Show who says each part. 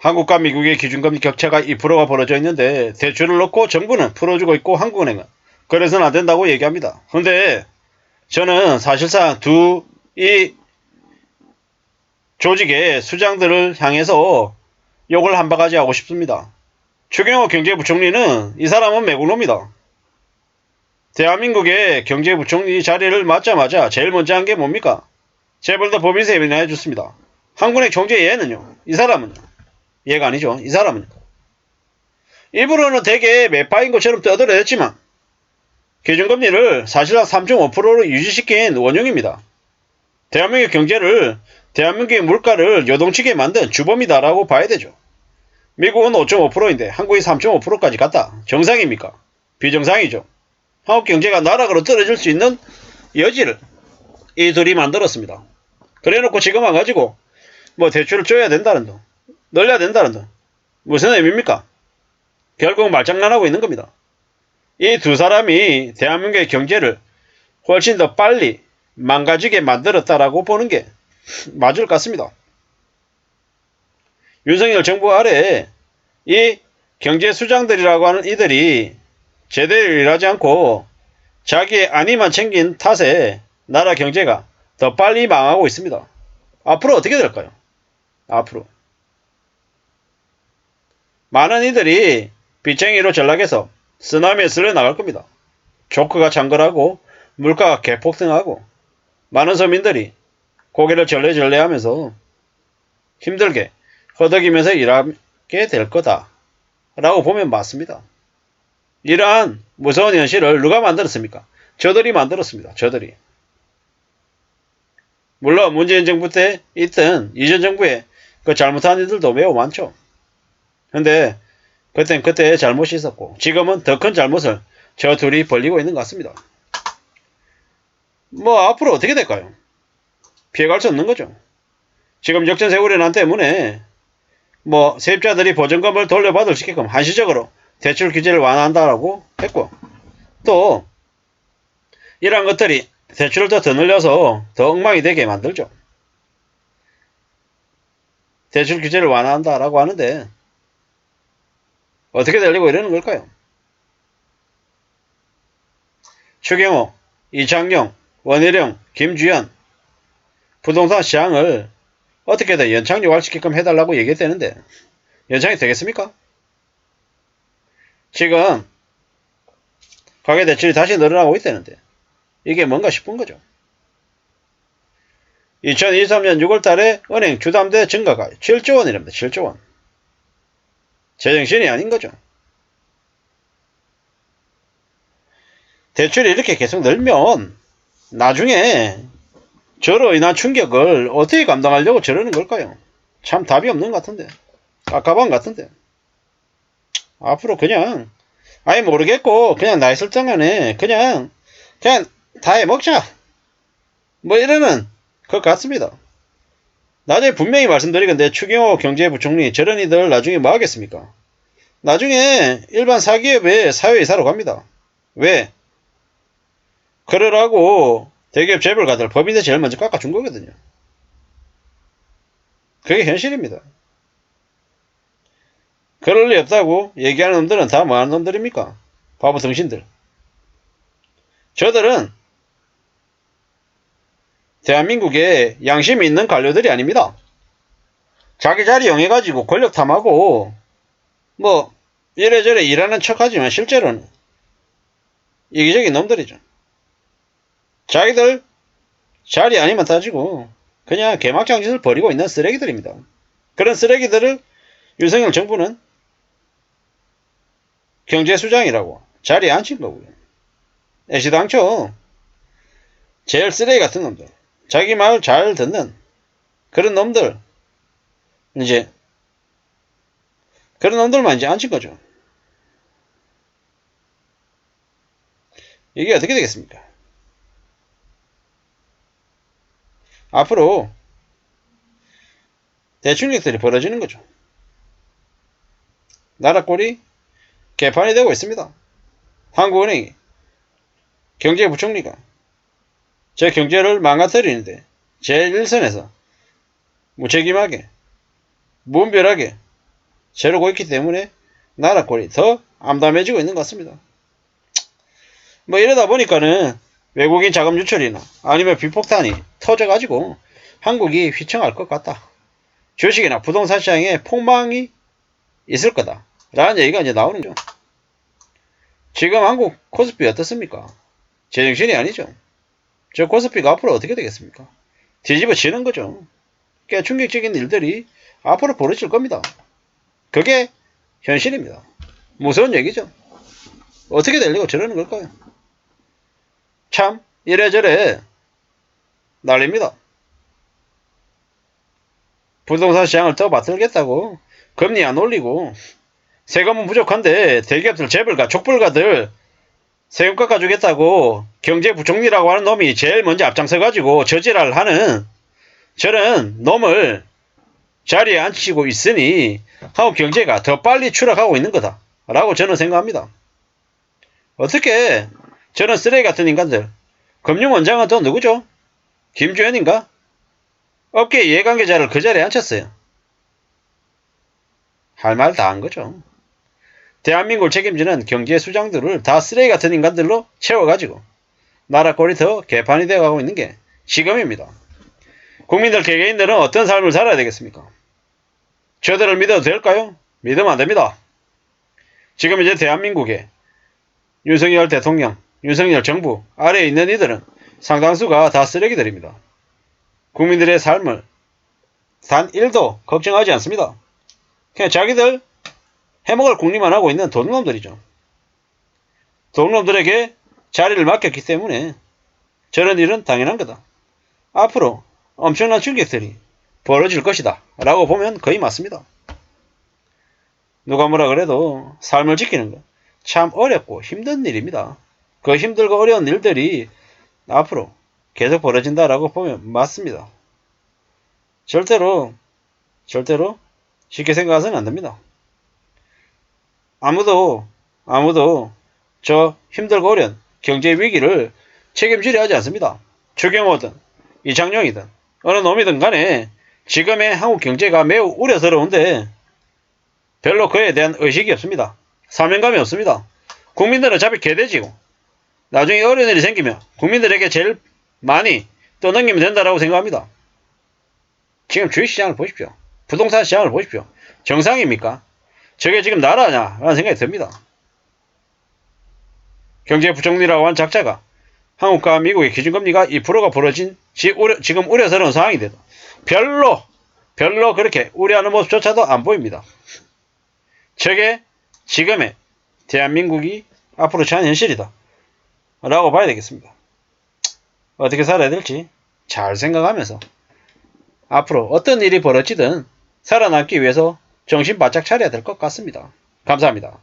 Speaker 1: 한국과 미국의 기준금리 격차가 2%가 벌어져 있는데 대출을 넣고 정부는 풀어주고 있고 한국은행은 그래서는 안 된다고 얘기합니다. 근데 저는 사실상 이 조직의 수장들을 향해서 욕을 한 바가지 하고 싶습니다. 추경호 경제부총리는 이 사람은 매국노입니다. 대한민국의 경제부총리 자리를 맡자마자 제일 먼저 한 게 뭡니까? 재벌도 법인세 인하해 줬습니다. 한국은행 총재 얘는요. 이 사람은요. 얘가 아니죠. 이 사람은요. 일부러는 되게 매파인 것처럼 떠들어댔지만 기준금리를 사실상 3.5%로 유지시킨 원흉입니다. 대한민국의 경제를 대한민국의 물가를 요동치게 만든 주범이다라고 봐야 되죠. 미국은 5.5%인데 한국이 3.5%까지 갔다. 정상입니까? 비정상이죠. 한국 경제가 나락으로 떨어질 수 있는 여지를 이 둘이 만들었습니다. 그래놓고 지금 와가지고 뭐 대출을 줘야 된다는 둥, 늘려야 된다는 둥, 무슨 의미입니까? 결국 말장난하고 있는 겁니다. 이 두 사람이 대한민국의 경제를 훨씬 더 빨리 망가지게 만들었다라고 보는 게 맞을 것 같습니다. 윤석열 정부 아래에 이 경제수장들이라고 하는 이들이 제대로 일하지 않고 자기의 안위만 챙긴 탓에 나라 경제가 더 빨리 망하고 있습니다. 앞으로 어떻게 될까요? 앞으로 많은 이들이 빚쟁이로 전락해서 쓰나미에 쓸려 나갈 겁니다. 조크가 창궐하고 물가가 개폭등하고 많은 서민들이 고개를 절레절레 하면서 힘들게 허덕이면서 일하게 될 거다 라고 보면 맞습니다. 이러한 무서운 현실을 누가 만들었습니까? 저들이 만들었습니다. 저들이. 물론 문재인 정부 때 있던 이전 정부에 그 잘못한 일들도 매우 많죠. 근데 그땐 그때의 잘못이 있었고 지금은 더 큰 잘못을 저 둘이 벌리고 있는 것 같습니다. 뭐 앞으로 어떻게 될까요? 피해갈 수 없는 거죠. 지금 역전세우려난 때문에 뭐 세입자들이 보증금을 돌려받을 수 있게끔 한시적으로 대출 규제를 완화한다라고 했고 또 이러한 것들이 대출을 더 늘려서 더 엉망이 되게 만들죠. 대출 규제를 완화한다라고 하는데 어떻게 되려고 이러는 걸까요? 추경호, 이창용, 원희룡, 김주현 부동산 시장을 어떻게든 연착 유발시키게끔 해달라고 얘기했다는데 연착이 되겠습니까? 지금 가계대출이 다시 늘어나고 있다는데 이게 뭔가 싶은 거죠. 2023년 6월달에 은행 주담대 증가가 7조 원이랍니다. 7조 원. 제정신이 아닌 거죠. 대출이 이렇게 계속 늘면 나중에 저로 인한 충격을 어떻게 감당하려고 저러는 걸까요? 참 답이 없는 것 같은데. 깝깝한 것 같은데. 앞으로 그냥 아예 모르겠고 그냥 나이 설정하네. 그냥 다 해먹자. 뭐 이러는 것 같습니다. 나중에 분명히 말씀드리건데 추경호 경제부총리 저런 이들 나중에 뭐 하겠습니까? 나중에 일반 사기업의 사회이사로 갑니다. 왜? 그러라고 대기업 재벌가들 법인세 제일 먼저 깎아준 거거든요. 그게 현실입니다. 그럴 리 없다고 얘기하는 놈들은 다 뭐하는 놈들입니까? 바보 등신들. 저들은 대한민국에 양심이 있는 관료들이 아닙니다. 자기 자리 이용해가지고 권력 탐하고 뭐 이래저래 일하는 척하지만 실제로는 이기적인 놈들이죠. 자기들 자리 아니면 따지고 그냥 개막장 짓을 벌이고 있는 쓰레기들입니다. 그런 쓰레기들을 윤석열 정부는 경제수장이라고 자리에 앉힌 거고요. 애시당초 제일 쓰레기 같은 놈들, 자기 말 잘 듣는 그런 놈들, 이제 그런 놈들만 이제 앉힌 거죠. 이게 어떻게 되겠습니까? 앞으로 대출객들이 벌어지는 거죠. 나라 꼴이 개판이 되고 있습니다. 한국은행이 경제부총리가 제 경제를 망가뜨리는데 제1선에서 무책임하게 무분별하게 저러고 있기 때문에 나라 꼴이 더 암담해지고 있는 것 같습니다. 뭐 이러다 보니까는 외국인 자금 유출이나 아니면 비폭탄이 터져가지고 한국이 휘청할 것 같다. 주식이나 부동산 시장에 폭망이 있을 거다. 라는 얘기가 이제 나오는 거죠. 지금 한국 코스피 어떻습니까? 제정신이 아니죠. 저 코스피가 앞으로 어떻게 되겠습니까? 뒤집어지는 거죠. 꽤 충격적인 일들이 앞으로 벌어질 겁니다. 그게 현실입니다. 무서운 얘기죠. 어떻게 되려고 저러는 걸까요? 참 이래저래 난립니다. 부동산 시장을 더 받들겠다고 금리 안 올리고 세금은 부족한데 대기업들 재벌가 족벌가들 세금 깎아주겠다고 경제부총리라고 하는 놈이 제일 먼저 앞장서가지고 저지랄 하는 저런 놈을 자리에 앉히고 있으니 한국 경제가 더 빨리 추락하고 있는 거다 라고 저는 생각합니다. 어떻게 저런 쓰레기 같은 인간들, 금융원장은 또 누구죠? 김주현인가? 업계 이해관계자를 그 자리에 앉혔어요. 할 말 다 한 거죠. 대한민국을 책임지는 경제 수장들을 다 쓰레기 같은 인간들로 채워가지고 나라 꼴이 더 개판이 되어가고 있는 게 지금입니다. 국민들 개개인들은 어떤 삶을 살아야 되겠습니까? 저들을 믿어도 될까요? 믿으면 안 됩니다. 지금 이제 대한민국에 윤석열 대통령, 윤석열 정부 아래에 있는 이들은 상당수가 다 쓰레기들입니다. 국민들의 삶을 단 1도 걱정하지 않습니다. 그냥 자기들 해먹을 궁리만 하고 있는 도둑놈들이죠. 도둑놈들에게 자리를 맡겼기 때문에 저런 일은 당연한 거다. 앞으로 엄청난 충격들이 벌어질 것이다 라고 보면 거의 맞습니다. 누가 뭐라 그래도 삶을 지키는 건 참 어렵고 힘든 일입니다. 그 힘들고 어려운 일들이 앞으로 계속 벌어진다라고 보면 맞습니다. 절대로 쉽게 생각해서는 안 됩니다. 아무도 저 힘들고 어려운 경제 위기를 책임지려 하지 않습니다. 추경호든 이창용이든 어느 놈이든 간에 지금의 한국 경제가 매우 우려스러운데 별로 그에 대한 의식이 없습니다. 사명감이 없습니다. 국민들은 어차피 개돼지고 나중에 어려운 일이 생기면 국민들에게 제일 많이 떠넘기면 된다라고 생각합니다. 지금 주식시장을 보십시오. 부동산 시장을 보십시오. 정상입니까? 저게 지금 나라냐? 라는 생각이 듭니다. 경제부총리라고 한 작자가 한국과 미국의 기준금리가 2%가 벌어진 지금 우려스러운 상황인데도 별로 그렇게 우려하는 모습조차도 안 보입니다. 저게 지금의 대한민국이 앞으로 처한 현실이다 라고 봐야 되겠습니다. 어떻게 살아야 될지 잘 생각하면서 앞으로 어떤 일이 벌어지든 살아남기 위해서 정신 바짝 차려야 될 것 같습니다. 감사합니다.